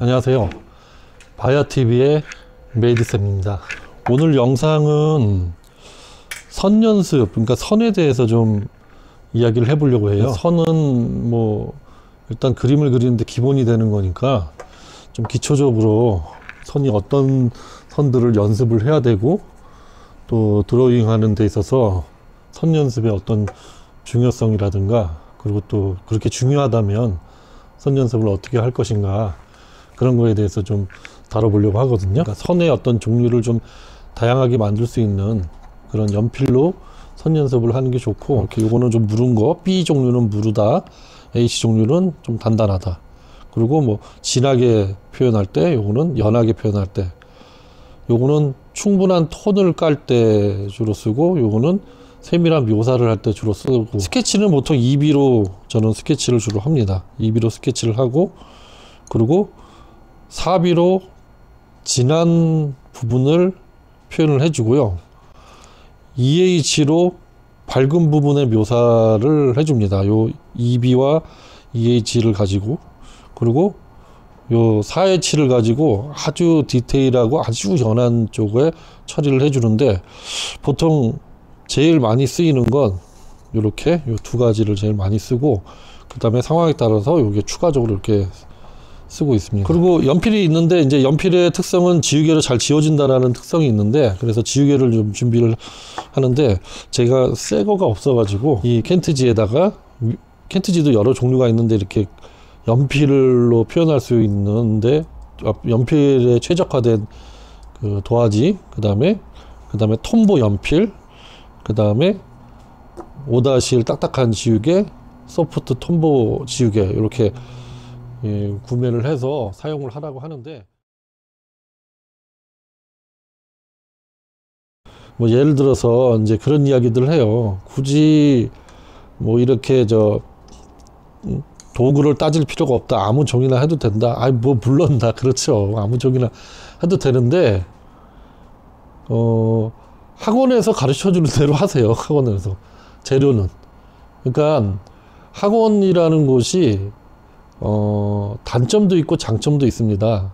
안녕하세요. 바야TV의 메이드쌤입니다. 오늘 영상은 선 연습, 그러니까 선에 대해서 좀 이야기를 해보려고 해요. 선은 뭐 일단 그림을 그리는데 기본이 되는 거니까 좀 기초적으로 선이 어떤 선들을 연습을 해야 되고, 또 드로잉 하는 데 있어서 선 연습의 어떤 중요성이라든가, 그리고 또 그렇게 중요하다면 선 연습을 어떻게 할 것인가, 그런 거에 대해서 좀 다뤄보려고 하거든요. 그러니까 선의 어떤 종류를 좀 다양하게 만들 수 있는 그런 연필로 선 연습을 하는 게 좋고, 이렇게 요거는 좀 무른 거, B 종류는 무르다, H 종류는 좀 단단하다. 그리고 뭐 진하게 표현할 때, 요거는 연하게 표현할 때, 요거는 충분한 톤을 깔 때 주로 쓰고, 요거는 세밀한 묘사를 할 때 주로 쓰고, 스케치는 보통 2B로 저는 스케치를 주로 합니다. 2B로 스케치를 하고, 그리고 4B로 진한 부분을 표현을 해주고요. 2H로 밝은 부분의 묘사를 해줍니다. 요 2B와 2H를 가지고, 그리고 요 4H를 가지고 아주 디테일하고 아주 연한 쪽에 처리를 해주는데, 보통 제일 많이 쓰이는 건 요렇게 요 두 가지를 제일 많이 쓰고, 그 다음에 상황에 따라서 요게 추가적으로 이렇게 쓰고 있습니다. 그리고 연필이 있는데, 이제 연필의 특성은 지우개로 잘 지워진다라는 특성이 있는데, 그래서 지우개를 좀 준비를 하는데, 제가 새 거가 없어가지고 이 켄트지에다가, 켄트지도 여러 종류가 있는데 이렇게 연필로 표현할 수 있는데, 연필에 최적화된 그 도화지, 그 다음에 톰보 연필, 그 다음에 5-1 딱딱한 지우개, 소프트 톰보 지우개, 이렇게 구매를 해서 사용을 하라고 하는데, 뭐 예를 들어서 이제 그런 이야기들을 해요. 굳이 뭐 이렇게 도구를 따질 필요가 없다, 아무 종이나 해도 된다. 아이 뭐 물론 다 그렇죠. 아무 종이나 해도 되는데, 학원에서 가르쳐 주는 대로 하세요. 학원에서. 재료는, 그러니까 학원이라는 곳이 단점도 있고 장점도 있습니다.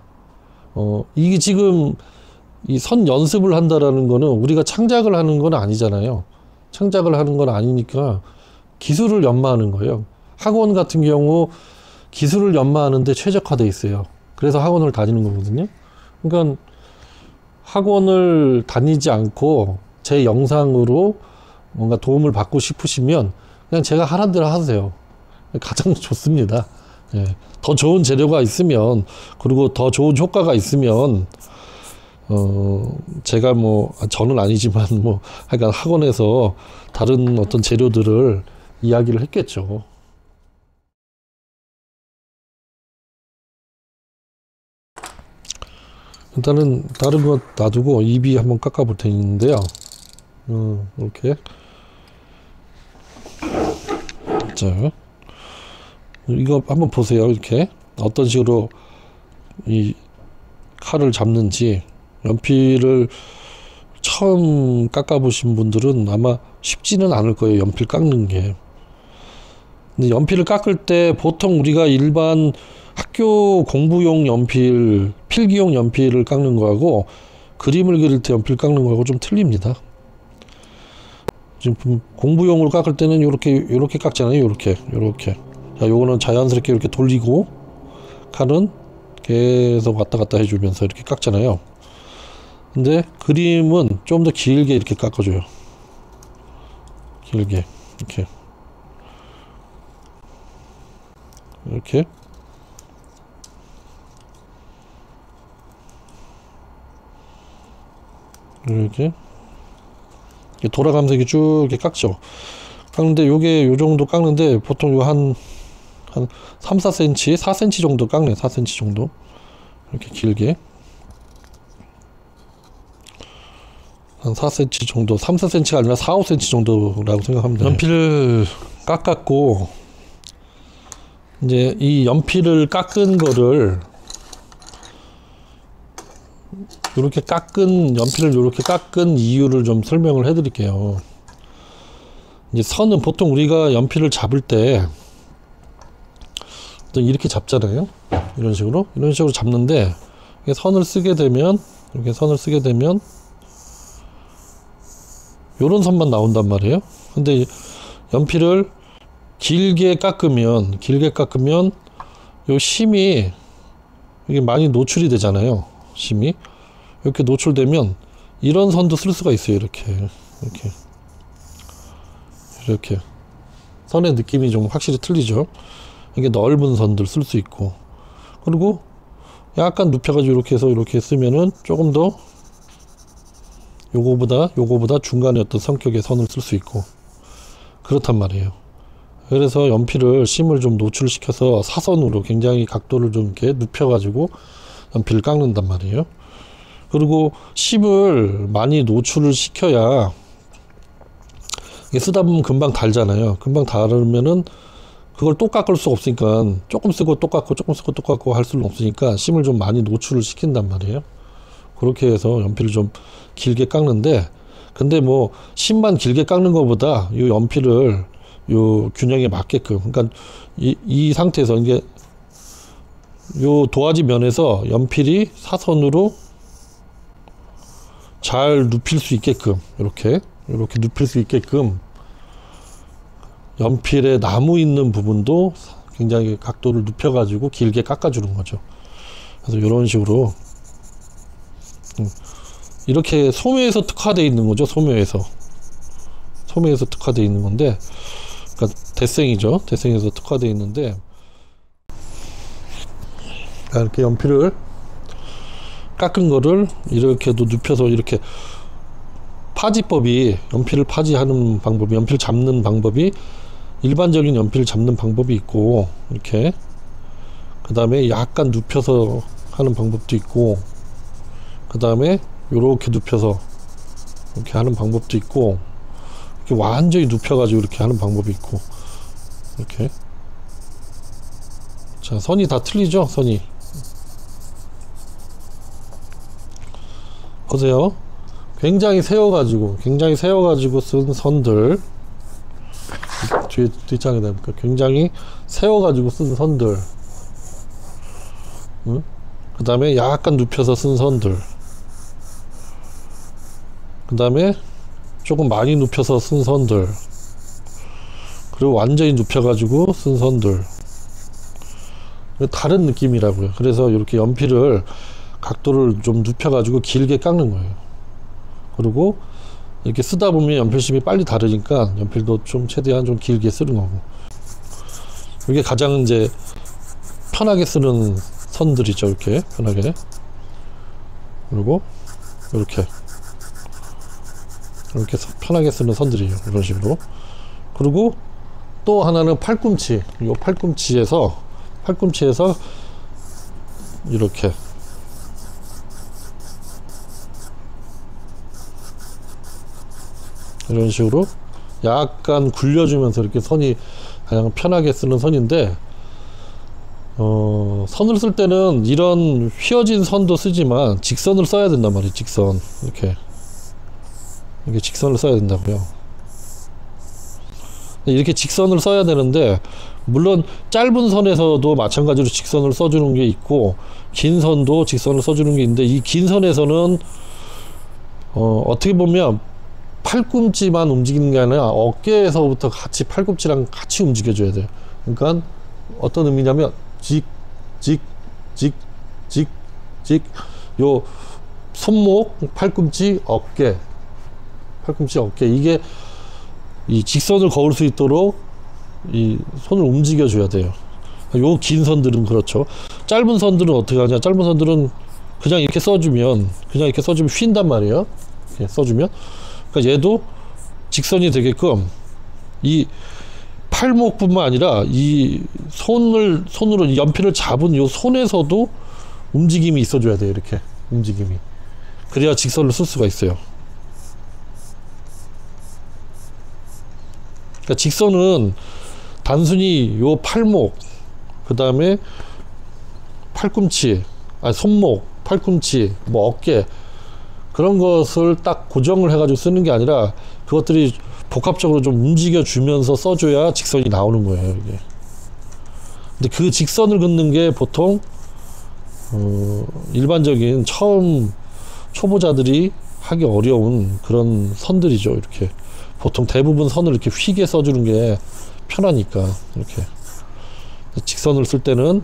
이게 지금 이 선 연습을 한다라는 거는 우리가 창작을 하는 건 아니잖아요. 창작을 하는 건 아니니까 기술을 연마하는 거예요. 학원 같은 경우 기술을 연마하는데 최적화되어 있어요. 그래서 학원을 다니는 거거든요. 그러니까 학원을 다니지 않고 제 영상으로 뭔가 도움을 받고 싶으시면 그냥 제가 하라는 대로 하세요. 가장 좋습니다. 예, 더 좋은 재료가 있으면, 그리고 더 좋은 효과가 있으면, 제가 뭐, 저는 아니지만 뭐, 하여간 학원에서 다른 어떤 재료들을 이야기를 했겠죠. 일단은 다른 거 놔두고 입이 한번 깎아 볼 텐데요. 이렇게. 자. 이거 한번 보세요. 이렇게 어떤 식으로 이 칼을 잡는지. 연필을 처음 깎아 보신 분들은 아마 쉽지는 않을 거예요, 연필 깎는 게. 근데 연필을 깎을 때 보통 우리가 일반 학교 공부용 연필, 필기용 연필을 깎는 거하고 그림을 그릴 때 연필 깎는 거하고 좀 틀립니다. 지금 공부용으로 깎을 때는 요렇게 깎잖아요. 요렇게. 자, 요거는 자연스럽게 이렇게 돌리고, 칼은 계속 왔다 갔다 해주면서 이렇게 깎잖아요. 근데 그림은 좀 더 길게 이렇게 깎아줘요. 길게. 이렇게. 돌아가면서 이렇게 쭉 이렇게 깎죠. 깎는데 요게 요 정도 깎는데, 보통 요 한 3, 4cm, 4cm 정도 깎네. 4cm 정도. 이렇게 길게. 한 4cm 정도, 3, 4cm가 아니라 4, 5cm 정도라고 생각하면 돼요. 연필을 깎았고, 이제 이 연필을 깎은 거를, 연필을 요렇게 깎은 이유를 좀 설명을 해 드릴게요. 이제 선은 보통 우리가 연필을 잡을 때 또 이렇게 잡잖아요. 이런 식으로 잡는데, 이게 선을 쓰게 되면, 이렇게 선을 쓰게 되면 요런 선만 나온단 말이에요. 근데 연필을 길게 깎으면 요 심이 이게 많이 노출이 되잖아요. 심이 이렇게 노출되면 이런 선도 쓸 수가 있어요. 이렇게 선의 느낌이 좀 확실히 틀리죠. 이게 넓은 선들 쓸 수 있고, 그리고 약간 눕혀가지고 이렇게 해서 이렇게 쓰면은 조금 더 요거보다 중간에 어떤 성격의 선을 쓸 수 있고 그렇단 말이에요. 그래서 연필을 심을 좀 노출시켜서 사선으로 굉장히 각도를 좀 이렇게 눕혀가지고 연필을 깎는단 말이에요. 그리고 심을 많이 노출을 시켜야 이게 쓰다 보면 금방 닳잖아요. 금방 닳으면은 그걸 또 깎을 수 없으니까 조금 쓰고 또 깎고 조금 쓰고 또 깎고 할 수는 없으니까 심을 좀 많이 노출을 시킨단 말이에요. 그렇게 해서 연필을 좀 길게 깎는데, 근데 뭐 심만 길게 깎는 것보다 이 연필을 요 균형에 맞게끔, 그러니까 이 상태에서 이게 요 도화지 면에서 연필이 사선으로 잘 눕힐 수 있게끔 이렇게 눕힐 수 있게끔 연필에 나무 있는 부분도 굉장히 각도를 눕혀 가지고 길게 깎아 주는 거죠. 그래서 이런 식으로 이렇게 소묘에서 특화되어 있는 거죠. 소묘에서 특화되어 있는 건데, 그러니까 대생이죠. 대생에서 특화되어 있는데, 이렇게 연필을 깎은 거를 이렇게도 눕혀서 이렇게 파지법이, 연필을 파지하는 방법이, 연필 잡는 방법이 일반적인 연필 잡는 방법이 있고, 이렇게 그 다음에 약간 눕혀서 하는 방법도 있고, 그 다음에 요렇게 눕혀서 이렇게 하는 방법도 있고, 이렇게 완전히 눕혀가지고 이렇게 하는 방법이 있고, 이렇게. 자, 선이 다 틀리죠? 선이. 보세요. 굉장히 세워가지고 쓴 선들. 뒷장에다 해볼까? 굉장히 세워가지고 쓴 선들. 응? 그 다음에 약간 눕혀서 쓴 선들. 그 다음에 조금 많이 눕혀서 쓴 선들. 그리고 완전히 눕혀가지고 쓴 선들. 다른 느낌이라고요. 그래서 이렇게 연필을 각도를 좀 눕혀가지고 길게 깎는 거예요. 그리고 이렇게 쓰다 보면 연필심이 빨리 다르니까 연필도 좀 최대한 좀 길게 쓰는 거고. 이게 가장 이제 편하게 쓰는 선들이죠. 이렇게 편하게. 그리고 이렇게 편하게 쓰는 선들이에요. 이런 식으로. 그리고 또 하나는 팔꿈치. 이 팔꿈치에서 이렇게 이런 식으로 약간 굴려주면서 이렇게 선이 그냥 편하게 쓰는 선인데, 선을 쓸 때는 이런 휘어진 선도 쓰지만 직선을 써야 된단 말이에요. 직선. 이렇게 직선을 써야 된다고요. 이렇게 직선을 써야 되는데, 물론 짧은 선에서도 마찬가지로 직선을 써주는 게 있고, 긴 선도 직선을 써주는 게 있는데, 이 긴 선에서는 어떻게 보면 팔꿈치만 움직이는 게 아니라 어깨에서부터 같이 팔꿈치랑 같이 움직여줘야 돼요. 그러니까 어떤 의미냐면 요 손목, 팔꿈치, 어깨 이게 이 직선을 그을 수 있도록 이 손을 움직여 줘야 돼요. 요 긴 선들은 그렇죠. 짧은 선들은 어떻게 하냐? 짧은 선들은 그냥 이렇게 써주면 휜단 말이에요. 이렇게 써주면. 그러니까 얘도 직선이 되게끔 이 팔목뿐만 아니라 이 손으로 연필을 잡은 요 손에서도 움직임이 있어줘야 돼요. 이렇게 움직임이. 그래야 직선을 쓸 수가 있어요. 그러니까 직선은 단순히 요 팔목, 그 다음에 팔꿈치, 손목, 팔꿈치, 뭐 어깨, 그런 것을 딱 고정을 해가지고 쓰는 게 아니라 그것들이 복합적으로 좀 움직여 주면서 써줘야 직선이 나오는 거예요. 이게. 근데 그 직선을 긋는 게 보통 일반적인 초보자들이 하기 어려운 그런 선들이죠. 이렇게 보통 대부분 선을 이렇게 휘게 써주는 게 편하니까. 이렇게 직선을 쓸 때는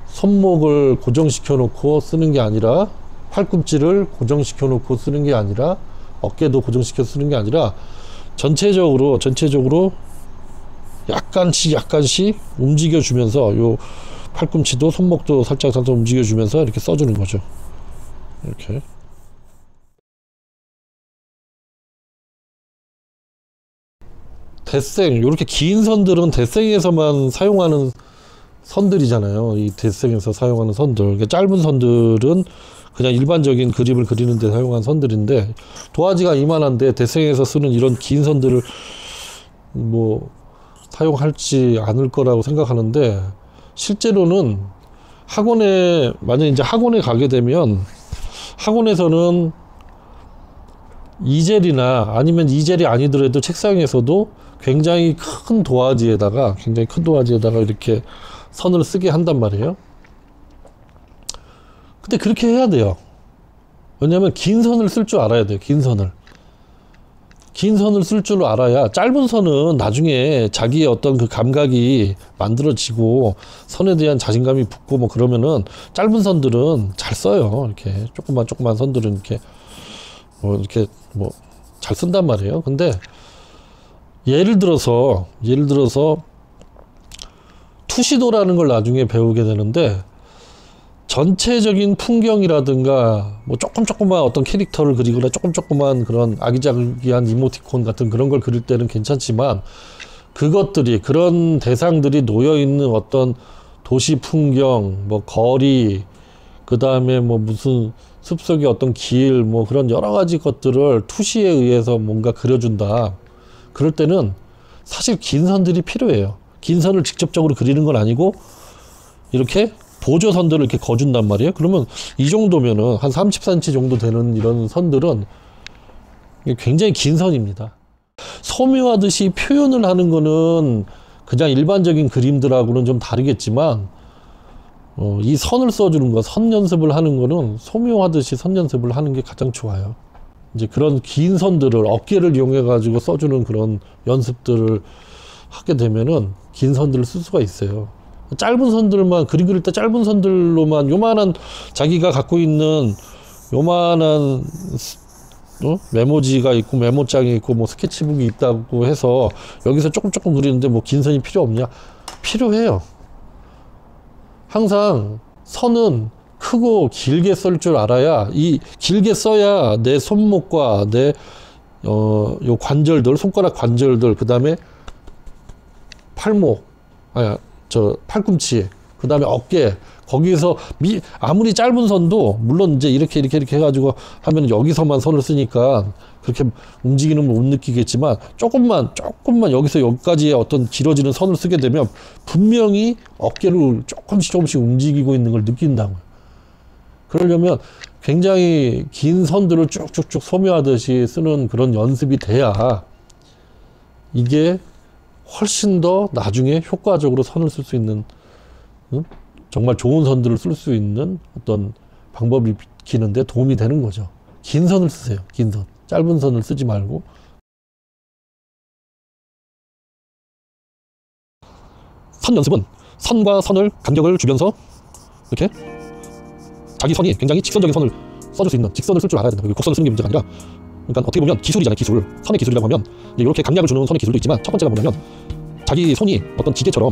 손목을 고정시켜 놓고 쓰는 게 아니라, 팔꿈치를 고정시켜 놓고 쓰는 게 아니라, 어깨도 고정시켜 쓰는 게 아니라 전체적으로 약간씩 움직여 주면서, 요 팔꿈치도 손목도 살짝 움직여 주면서 이렇게 써주는 거죠. 이렇게. 대생, 이렇게 긴 선들은 대생에서만 사용하는 선들이잖아요. 이 대생에서 사용하는 선들. 그러니까 짧은 선들은 그냥 일반적인 그림을 그리는 데 사용한 선들인데, 도화지가 이만한데 대생에서 쓰는 이런 긴 선들을 뭐 사용할지 않을 거라고 생각하는데, 실제로는 만약에 이제 학원에 가게 되면, 학원에서는 이젤이나 아니면 이젤이 아니더라도 책상에서도 굉장히 큰 도화지에다가 이렇게 선을 쓰게 한단 말이에요. 근데 그렇게 해야 돼요. 왜냐면 긴 선을 쓸 줄 알아야 돼요. 긴 선을 쓸 줄 알아야, 짧은 선은 나중에 자기의 어떤 그 감각이 만들어지고 선에 대한 자신감이 붙고 뭐 그러면은 짧은 선들은 잘 써요. 이렇게 조그만 선들은 이렇게 잘 쓴단 말이에요. 근데 예를 들어서 투시도라는 걸 나중에 배우게 되는데, 전체적인 풍경이라든가 뭐 조그만 어떤 캐릭터를 그리거나 조그만 그런 아기자기한 이모티콘 같은 그런 걸 그릴 때는 괜찮지만, 그런 대상들이 놓여 있는 어떤 도시 풍경, 뭐 거리, 그 다음에 뭐 무슨 숲속의 어떤 길, 뭐 그런 여러 가지 것들을 투시에 의해서 뭔가 그려준다. 그럴 때는 사실 긴 선들이 필요해요. 긴 선을 직접적으로 그리는 건 아니고 이렇게 보조선들을 이렇게 거준단 말이에요. 그러면 이 정도면은 한 30cm 정도 되는 이런 선들은 굉장히 긴 선입니다. 소묘하듯이 표현을 하는 거는 그냥 일반적인 그림들하고는 좀 다르겠지만, 이 선을 써주는 거, 선 연습을 하는 거는 소묘하듯이 선 연습을 하는 게 가장 좋아요. 이제 그런 긴 선들을, 어깨를 이용해 가지고 써주는 그런 연습들을 하게 되면은 긴 선들을 쓸 수가 있어요. 짧은 선들만, 그림 그릴 때 짧은 선들로만 자기가 갖고 있는 요만한 메모지가 있고 메모장이 있고 뭐 스케치북이 있다고 해서 여기서 조금 그리는데 뭐 긴 선이 필요 없냐? 필요해요. 항상 선은 크고 길게 쓸 줄 알아야, 길게 써야 내 손목과 내 요 관절들, 손가락 관절들, 그 다음에 팔꿈치, 그 다음에 어깨, 거기서 아무리 짧은 선도 물론 이제 이렇게 해가지고 하면 여기서만 선을 쓰니까 그렇게 움직이는 걸 못 느끼겠지만, 조금만 여기서 여기까지의 어떤 길어지는 선을 쓰게 되면 분명히 어깨를 조금씩 움직이고 있는 걸 느낀다고요. 그러려면 굉장히 긴 선들을 쭉쭉쭉 소묘하듯이 쓰는 그런 연습이 돼야 이게 훨씬 더 나중에 효과적으로 선을 쓸 수 있는, 정말 좋은 선들을 쓸 수 있는 어떤 방법이 익히는데 도움이 되는 거죠. 긴 선을 쓰세요. 긴 선. 짧은 선을 쓰지 말고. 선 연습은 선과 선을 간격을 주면서 이렇게 자기 선이 굉장히 직선적인 선을 써줄 수 있는, 직선을 쓸 줄 알아야 된다. 곡선을 쓰는 게 문제가 아니라, 그러니까 어떻게 보면 기술이잖아요. 기술. 선의 기술이라고 하면 이렇게 강약을 주는 선의 기술도 있지만, 첫 번째가 뭐냐면 자기 손이 어떤 기계처럼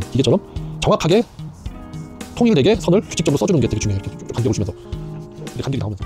정확하게 통일되게 선을 규칙적으로 써주는 게 되게 중요해요. 이렇게 간격을 주면서 이렇게 간격이 나오면서